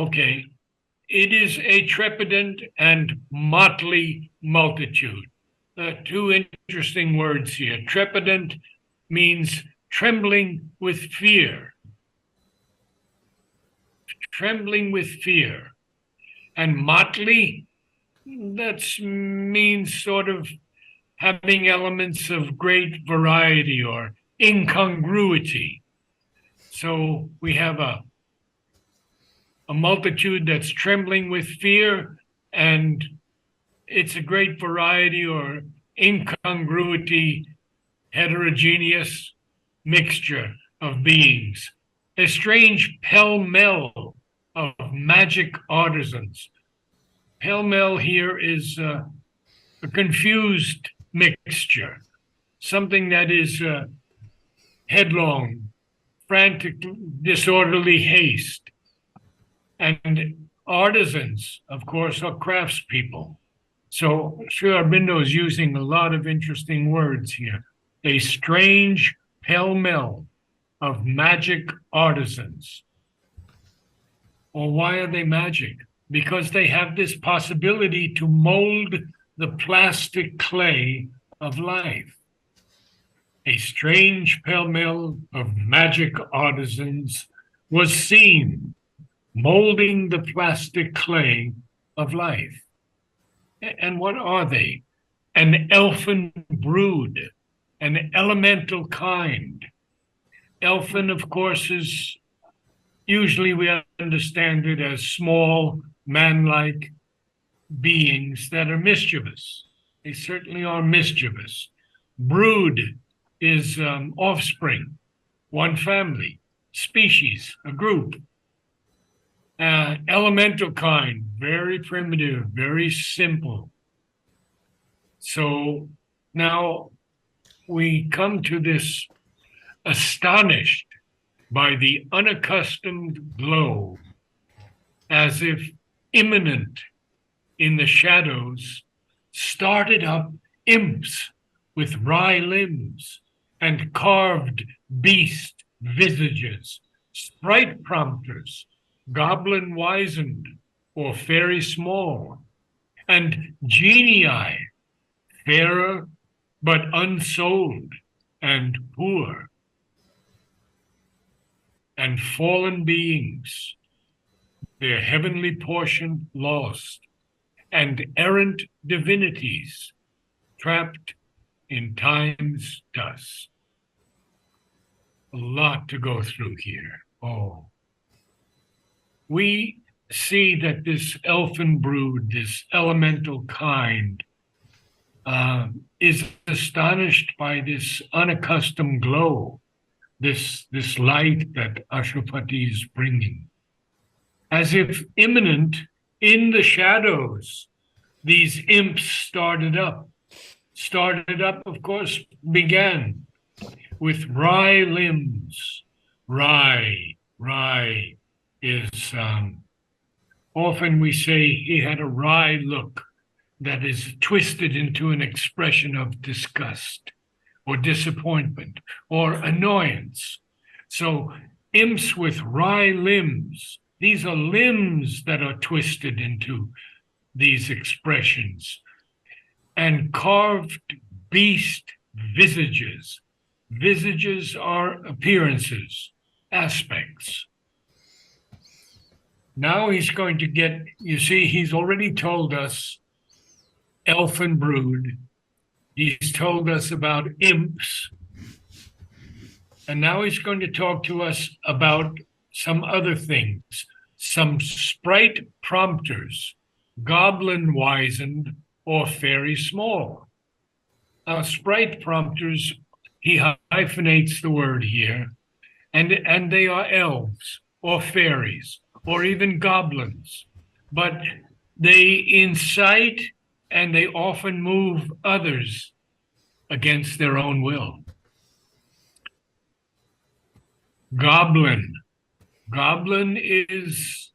Okay. It is a trepidant and motley multitude. Two interesting words here. Trepidant means trembling with fear. Trembling with fear. And motley, that means sort of having elements of great variety or incongruity. So we have a multitude that's trembling with fear, and it's a great variety or incongruity, heterogeneous mixture of beings. A strange pell-mell of magic artisans. Pell-mell here is a confused mixture, something that is headlong, frantic, disorderly haste. And artisans, of course, are craftspeople. So Sri Aurobindo is using a lot of interesting words here. A strange pell-mell of magic artisans. Well, why are they magic? Because they have this possibility to mold the plastic clay of life. A strange pell-mell of magic artisans was seen molding the plastic clay of life. And what are they? An elfin brood, an elemental kind. Elfin, of course, is usually we understand it as small, man-like beings that are mischievous. They certainly are mischievous. Brood is offspring, one family, species, a group. Elemental kind, very primitive, very simple. So now we come to this astonished by the unaccustomed glow, as if imminent in the shadows, started up imps with wry limbs and carved beast visages, sprite prompters, goblin wizened or fairy small, and genii, fairer but unsouled and poor, and fallen beings, their heavenly portion lost, and errant divinities trapped in time's dust. A lot to go through here. Oh. We see that this elfin brood, this elemental kind, is astonished by this unaccustomed glow, this light that Ashwapati is bringing. As if imminent in the shadows, these imps started up. Started up, of course, began with wry limbs. Wry is, often we say he had a wry look that is twisted into an expression of disgust or disappointment or annoyance. So imps with wry limbs, these are limbs that are twisted into these expressions, and carved beast visages. Visages are appearances, aspects. Now he's going to get, you see, he's already told us elfin brood. He's told us about imps. And now he's going to talk to us about some other things, some sprite prompters, goblin wizened or fairy small. Sprite prompters, he hyphenates the word here, and they are elves or fairies or even goblins, but they incite and they often move others against their own will. Goblin is,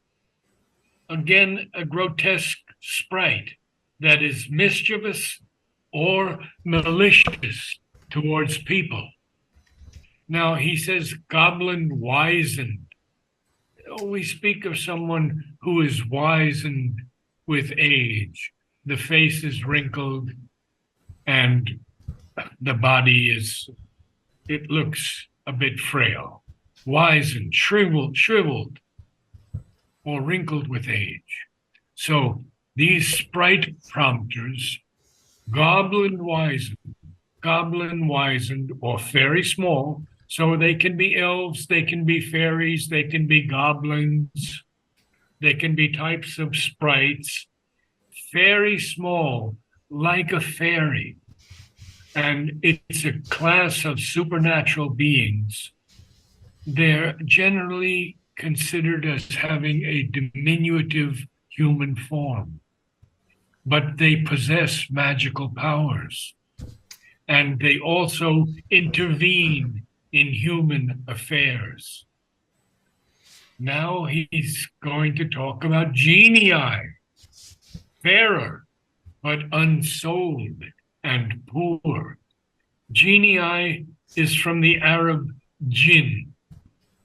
again, a grotesque sprite that is mischievous or malicious towards people. Now he says goblin wizened. we speak of someone who is wizened with age. The face is wrinkled and the body it looks a bit frail, wizened, shriveled, or wrinkled with age. So these sprite prompters, goblin wizened, or fairy small. So they can be elves, they can be fairies, they can be goblins, they can be types of sprites, fairy small, like a fairy. And it's a class of supernatural beings. They're generally considered as having a diminutive human form, but they possess magical powers. And they also intervene in human affairs. Now he's going to talk about genii, fairer, but unsouled and poor. Genii is from the Arab jinn,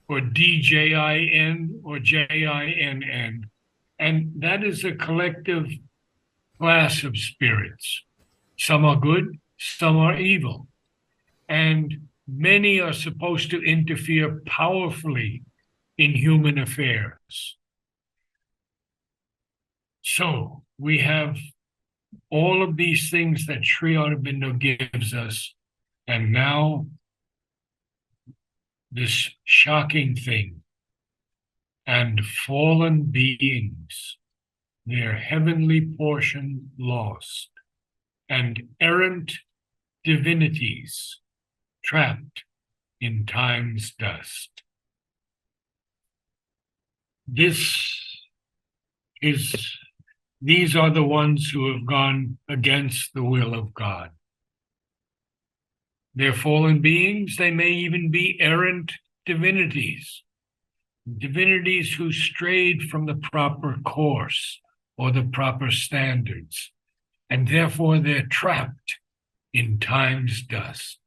or DJIN, or JINN, and that is a collective class of spirits. Some are good, some are evil, and many are supposed to interfere powerfully in human affairs. So we have all of these things that Sri Aurobindo gives us, and now this shocking thing, and fallen beings, their heavenly portion lost, and errant divinities trapped in time's dust. These are the ones who have gone against the will of God. They're fallen beings. They may even be errant divinities, divinities who strayed from the proper course or the proper standards, and therefore they're trapped in time's dust.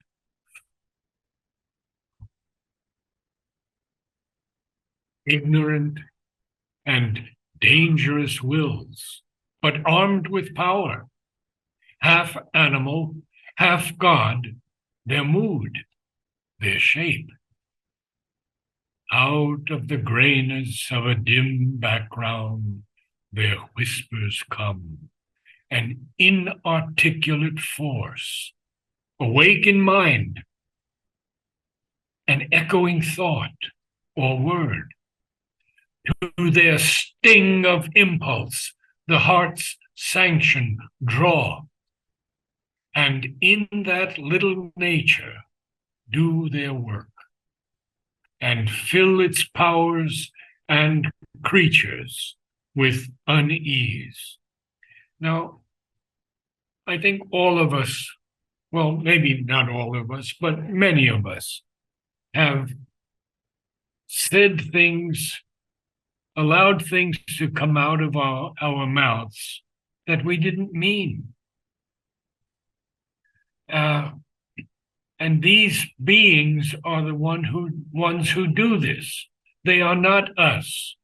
Ignorant and dangerous wills, but armed with power, half animal, half God, their mood, their shape. Out of the grayness of a dim background, their whispers come, an inarticulate force, awake in mind, an echoing thought or word. To their sting of impulse, the heart's sanction draw, and in that little nature do their work, and fill its powers and creatures with unease. Now, I think all of us, well, maybe not all of us, but many of us have said things, allowed things to come out of our mouths that we didn't mean. And these beings are the ones who do this. They are not us.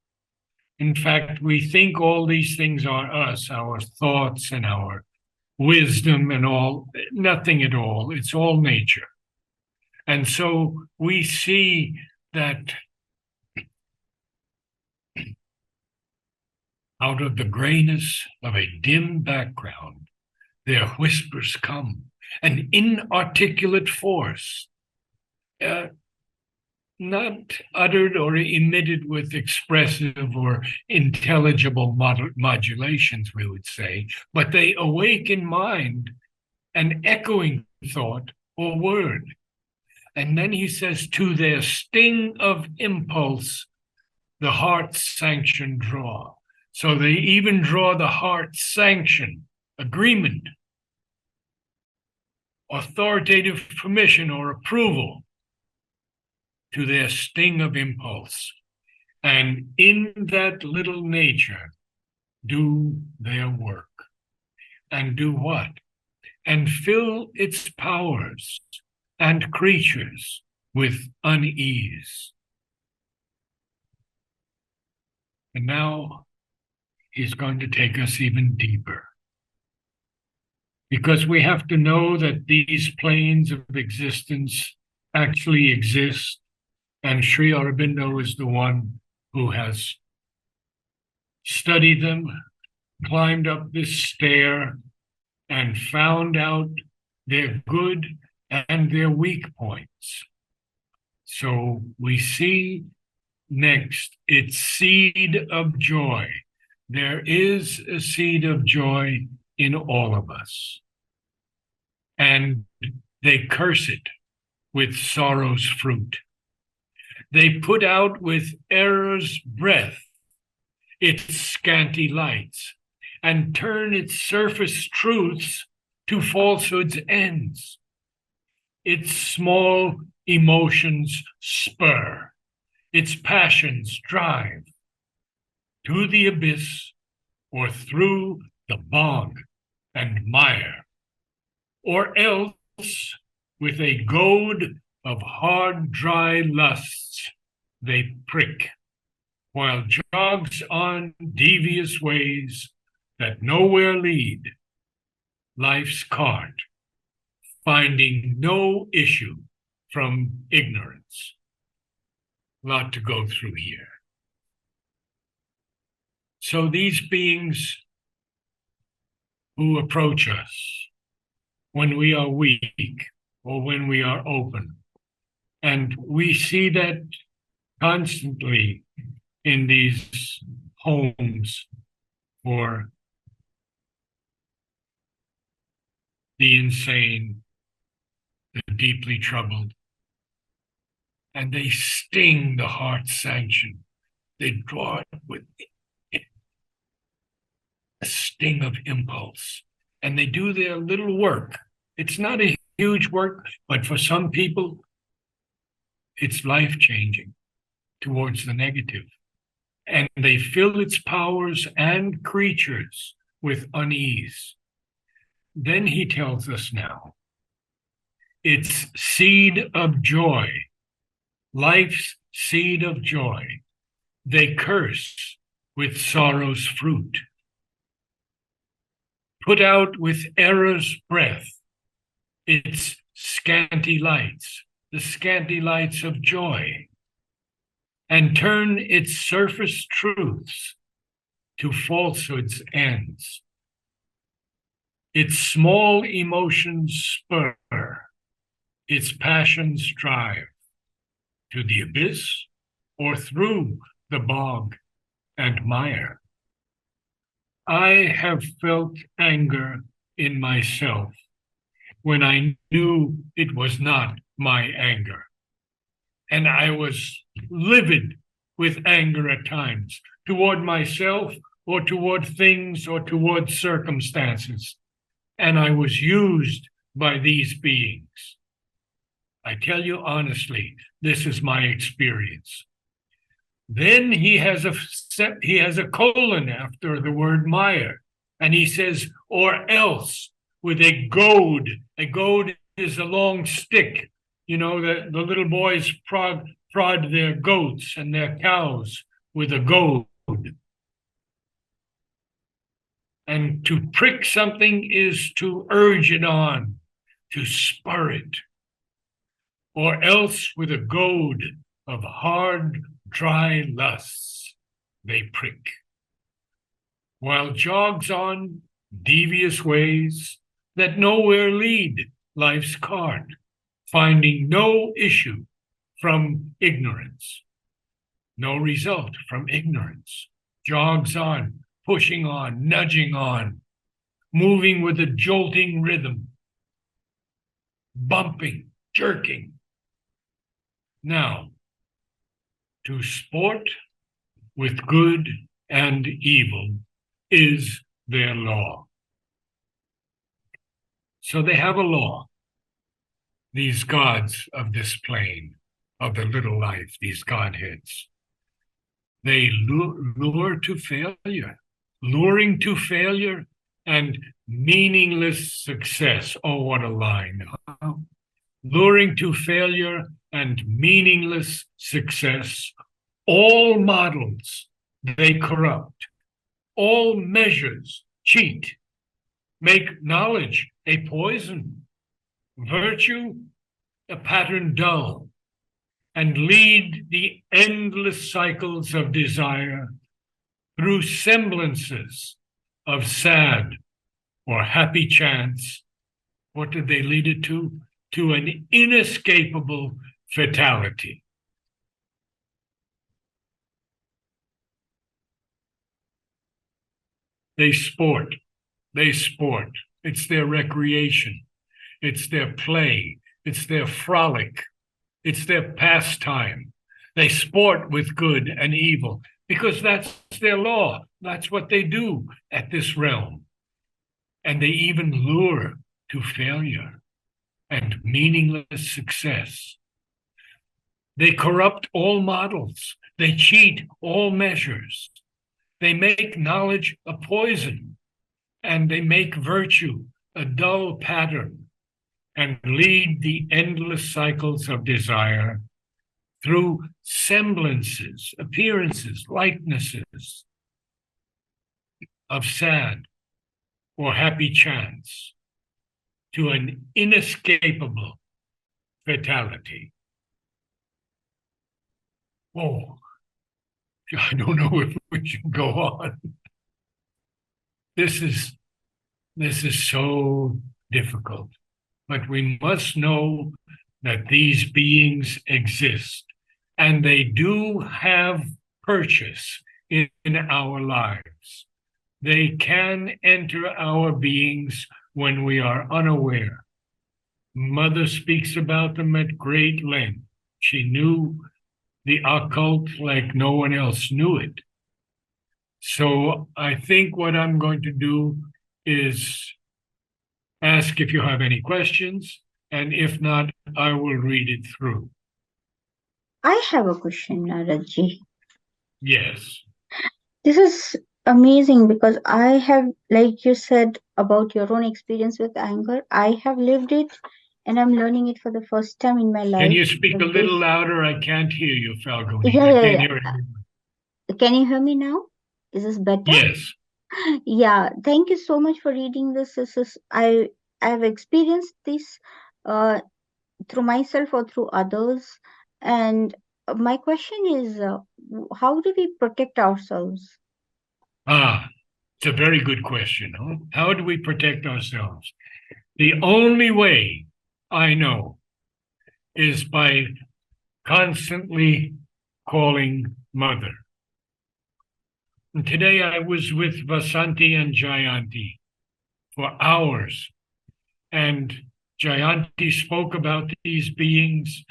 In fact, we think all these things are us, our thoughts and our wisdom and all, nothing at all. It's all nature. And so we see that out of the grayness of a dim background, their whispers come, an inarticulate force, not uttered or emitted with expressive or intelligible modulations, we would say, but they awake in mind an echoing thought or word. And then he says, to their sting of impulse, the heart's sanction draw. So they even draw the heart's sanction, agreement, authoritative permission or approval to their sting of impulse. And in that little nature, do their work. And do what? And fill its powers and creatures with unease. And now he's going to take us even deeper. Because we have to know that these planes of existence actually exist, and Sri Aurobindo is the one who has studied them, climbed up this stair, and found out their good and their weak points. So we see next, it's seed of joy. There is a seed of joy in all of us. And they curse it with sorrow's fruit. They put out with error's breath its scanty lights, and turn its surface truths to falsehood's ends. Its small emotions spur, its passions drive to the abyss or through the bog and mire, or else with a goad of hard, dry lusts they prick, while jogs on devious ways that nowhere lead life's cart, finding no issue from ignorance. A lot to go through here. So these beings who approach us when we are weak or when we are open, and we see that constantly in these homes for the insane, the deeply troubled, and they sting the heart's sanction. They draw it with a sting of impulse, and they do their little work. It's not a huge work, but for some people, it's life-changing towards the negative. And they fill its powers and creatures with unease. Then he tells us now, it's seed of joy, life's seed of joy. They curse with sorrow's fruit. Put out with error's breath its scanty lights, the scanty lights of joy, and turn its surface truths to falsehood's ends. Its small emotions spur, its passions drive to the abyss or through the bog and mire. I have felt anger in myself when I knew it was not my anger. And I was livid with anger at times toward myself or toward things or toward circumstances. And I was used by these beings. I tell you honestly, this is my experience. Then he has a colon after the word mire, and he says, or else, with a goad. A goad is a long stick. You know, the little boys prod their goats and their cows with a goad. And to prick something is to urge it on, to spur it. Or else with a goad of hard, dry lusts they prick. While jogs on devious ways that nowhere lead life's cart, finding no issue from ignorance, no result from ignorance, jogs on, pushing on, nudging on, moving with a jolting rhythm, bumping, jerking. Now, to sport with good and evil is their law. So they have a law. These gods of this plane, of the little life, these godheads, they lure to failure, luring to failure and meaningless success. Oh, what a line. Huh? Luring to failure and meaningless success, all models they corrupt. All measures cheat, make knowledge a poison, virtue a pattern dull, and lead the endless cycles of desire through semblances of sad or happy chance. What did they lead it to? To an inescapable fatality. They sport. They sport. It's their recreation. It's their play. It's their frolic. It's their pastime. They sport with good and evil because that's their law. That's what they do at this realm. And they even lure to failure and meaningless success. They corrupt all models. They cheat all measures. They make knowledge a poison, and they make virtue a dull pattern, and lead the endless cycles of desire through semblances, appearances, likenesses of sad or happy chance to an inescapable fatality. Oh, I don't know if we should go on. This is so difficult, but we must know that these beings exist and they do have purchase in our lives. They can enter our beings when we are unaware. Mother speaks about them at great length. She knew the occult like no one else knew it. So I think what I'm going to do is ask if you have any questions, and if not, I will read it through. I have a question, Naradji. Yes. This is amazing because I have, like you said about your own experience with anger, I have lived it and I'm learning it for the first time in my life. Can you speak a Like little this. louder? I can't hear you, Falguni. Yeah, I yeah, can't yeah. hear anyone. Can you hear me now? Is this better? Yes. Yeah, thank you so much for reading this. I have experienced this uh, through myself or through others. And my question is, how do we protect ourselves? It's a very good question. Huh? How do we protect ourselves? The only way I know is by constantly calling Mother. And today I was with Vasanti and Jayanti for hours, and Jayanti spoke about these beings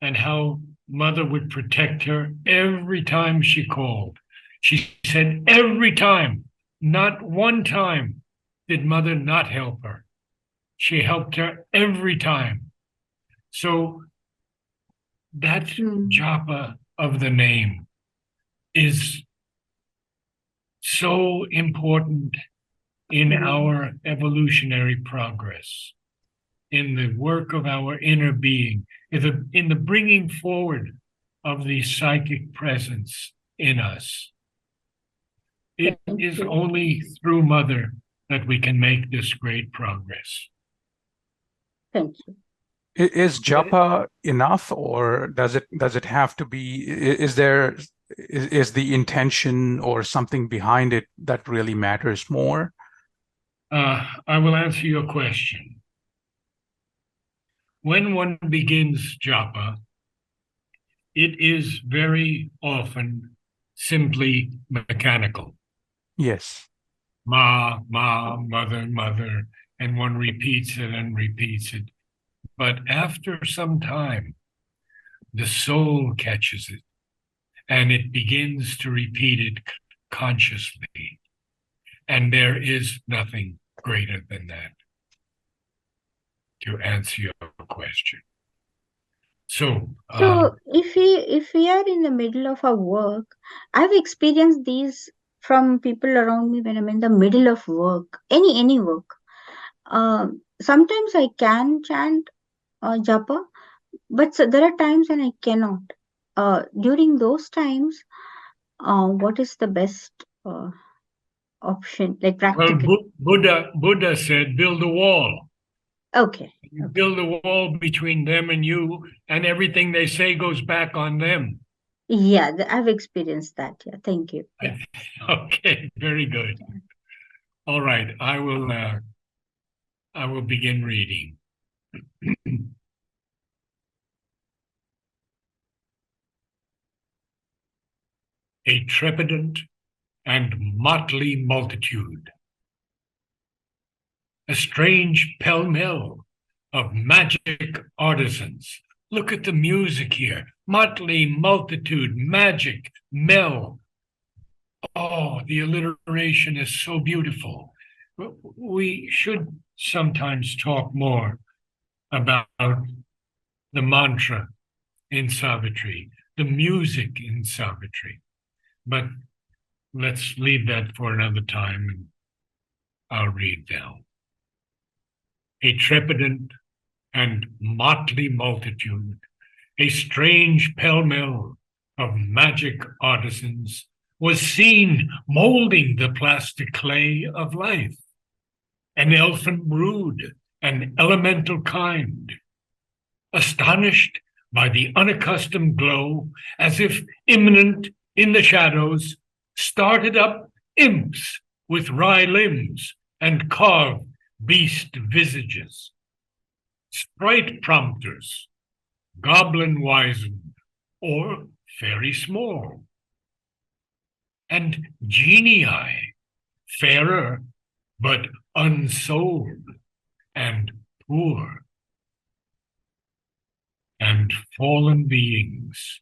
and how Mother would protect her every time she called. She said every time, not one time did Mother not help her. She helped her every time. So that japa of the name is so important in our evolutionary progress, in the work of our inner being, in the bringing forward of the psychic presence in us. It is only through Mother that we can make this great progress. Thank you. Is japa enough, or does it have to be? Is the intention or something behind it that really matters more? I will answer your question. When one begins japa, it is very often simply mechanical. Yes. Ma, mother, mother, and one repeats it and repeats it. But after some time, the soul catches it and it begins to repeat it consciously. And there is nothing greater than that, to answer your question. So if we are in the middle of our work, I've experienced these from people around me when I'm in the middle of work, any work. Sometimes I can chant japa, but there are times when I cannot. During those times, what is the best option, like Well, practically? Buddha said, build a wall. Okay. You build a wall between them and you, and everything they say goes back on them. Yeah, I've experienced that. Yeah, thank you. Yeah. Okay, very good. All right, I will begin reading. A trepidant and motley multitude, a strange pell-mell of magic artisans. Look at the music here. Motley multitude, magic, mel. Oh, the alliteration is so beautiful. We should sometimes talk more about the mantra in Savitri, the music in Savitri. But let's leave that for another time, and I'll read now. A trepidant and motley multitude, a strange pell-mell of magic artisans, was seen molding the plastic clay of life, an elfin brood, an elemental kind, astonished by the unaccustomed glow, as if imminent in the shadows, started up imps with wry limbs and carved beast visages, sprite prompters, goblin wizened, or fairy small, and genii, fairer but unsouled and poor, and fallen beings,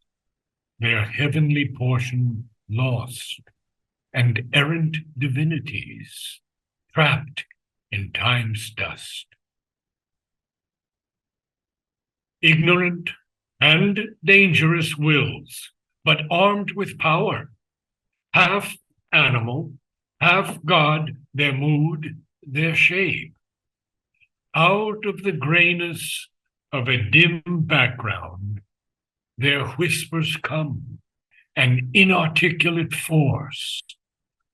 their heavenly portion lost, and errant divinities, trapped in time's dust. Ignorant and dangerous wills, but armed with power, half animal, half God, their mood, their shape. Out of the grayness of a dim background, their whispers come, an inarticulate force,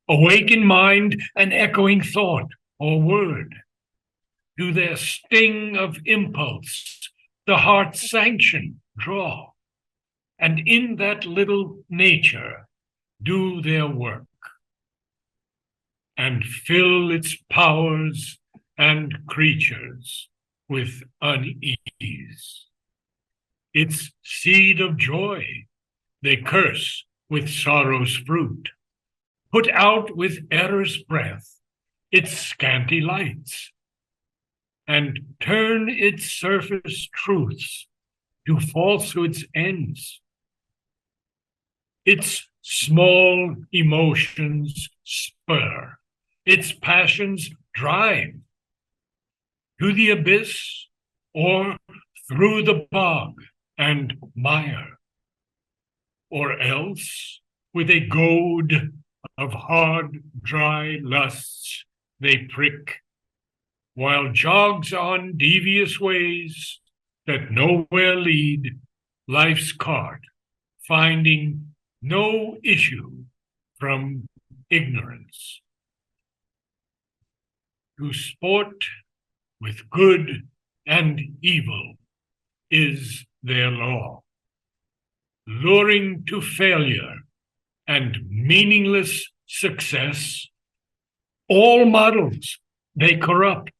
awake in mind an echoing thought or word. To their sting of impulse, the heart's sanction draw, and in that little nature do their work, and fill its powers and creatures with unease. Its seed of joy they curse with sorrow's fruit, put out with error's breath its scanty lights, and turn its surface truths to falsehood's ends. Its small emotions spur, its passions drive to the abyss or through the bog and mire, or else with a goad of hard, dry lusts they prick, while jogs on devious ways that nowhere lead life's cart, finding no issue from ignorance. To sport with good and evil is their law, luring to failure and meaningless success. All models they corrupt,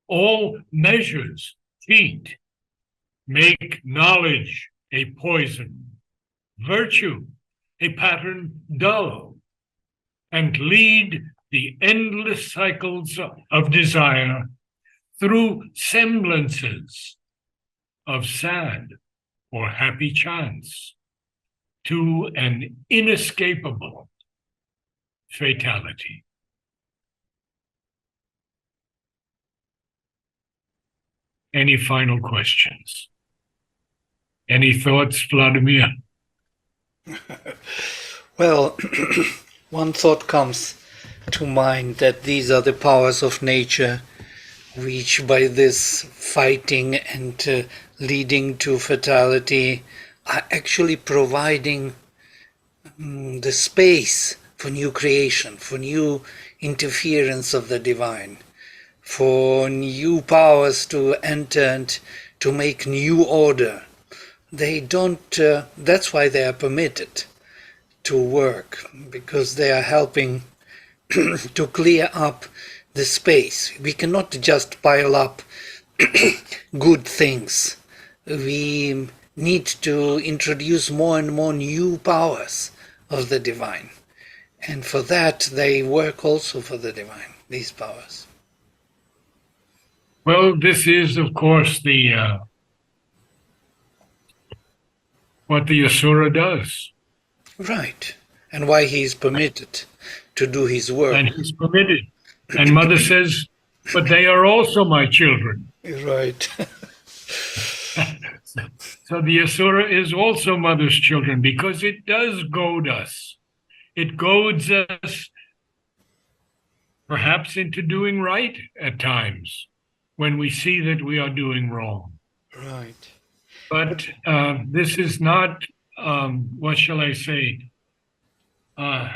all measures cheat, make knowledge a poison, virtue a pattern dull, and lead the endless cycles of desire through semblances of sad or happy chance to an inescapable fatality. Any final questions? Any thoughts, Vladimir? Well, one thought comes to mind that these are the powers of nature, which by this fighting and leading to fatality are actually providing the space for new creation, for new interference of the divine, for new powers to enter and to make new order. They don't, that's why they are permitted to work, because they are helping to clear up the space. We cannot just pile up good things. We need to introduce more and more new powers of the divine. And for that, they work also for the divine, these powers. Well, this is, of course, the what the Asura does. Right. And why he is permitted to do his work. And he's permitted. And Mother says, but they are also my children. Right. So the Asura is also Mother's children because it does goad us. It goads us perhaps into doing right at times when we see that we are doing wrong. Right. But this is not, what shall I say, a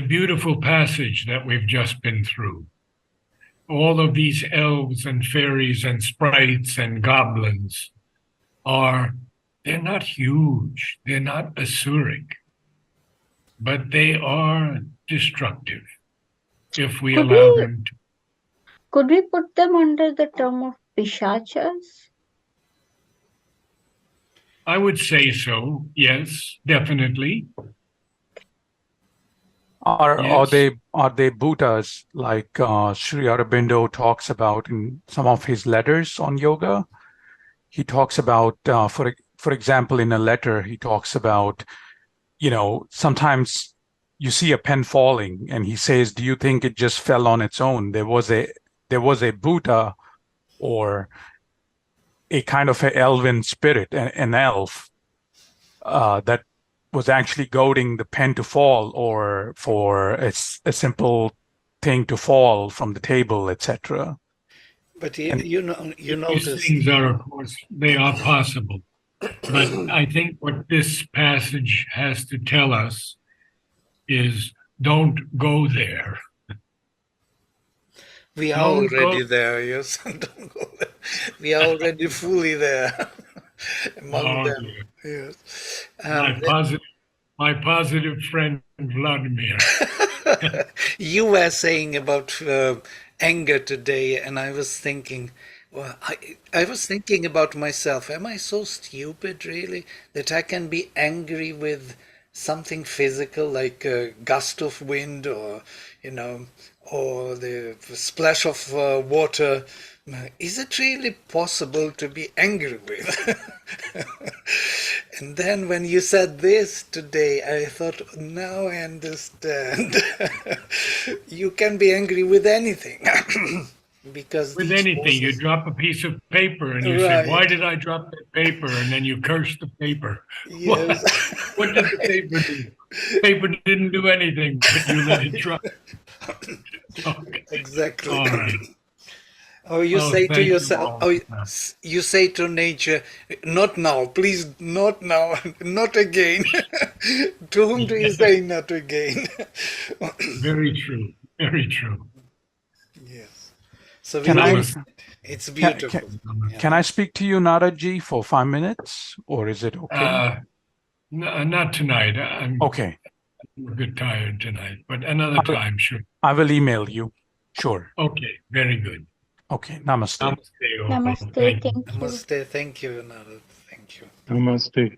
beautiful passage that we've just been through. All of these elves and fairies and sprites and goblins they're not huge, they're not Asuric, but they are destructive if we Could allow we- them to. Could we put them under the term of Pishachas? I would say so, yes, definitely. Are Yes. they Bhutas like Sri Aurobindo talks about in some of his letters on yoga? He talks about, for example, in a letter, he talks about, sometimes you see a pen falling, and he says, "Do you think it just fell on its own? There was a Bhuta, or a kind of an elven spirit, an elf, that was actually goading the pen to fall, or for a simple thing to fall from the table, etc." But These notice. things are, of course, they are possible. But I think what this passage has to tell us is don't go there. We are Don't already go- there, yes. Don't go there. We are already fully there among Oh, them. dear. Yes. My positive friend Vladimir. You were saying about anger today, and I was thinking, well, I was thinking about myself. Am I so stupid, really, that I can be angry with something physical like a gust of wind, or or the splash of water? Is it really possible to be angry with? And then when you said this today, I thought, now I understand. You can be angry with anything. Because With these anything, you forces- drop a piece of paper and you Right. say, why did I drop that paper? And then you curse the paper. Yes. What did the paper do? Paper didn't do anything, but you let it drop. Okay. Exactly. All right. Or you Oh, say to thank you yourself, all. you say to nature, not now, please, not now, not again. To whom do you say not again? Very true. Very true. Yes. So Can really, I- it's beautiful. Yeah. Can I speak to you, Naradji, for 5 minutes, or is it okay? Not tonight. I'm Okay, a bit tired tonight, but another time, sure. I will email you. Sure. Okay, very good. Okay, namaste. Namaste. all. Namaste. Thank you. Thank you. Namaste. Thank you, Narad. Thank you. Namaste.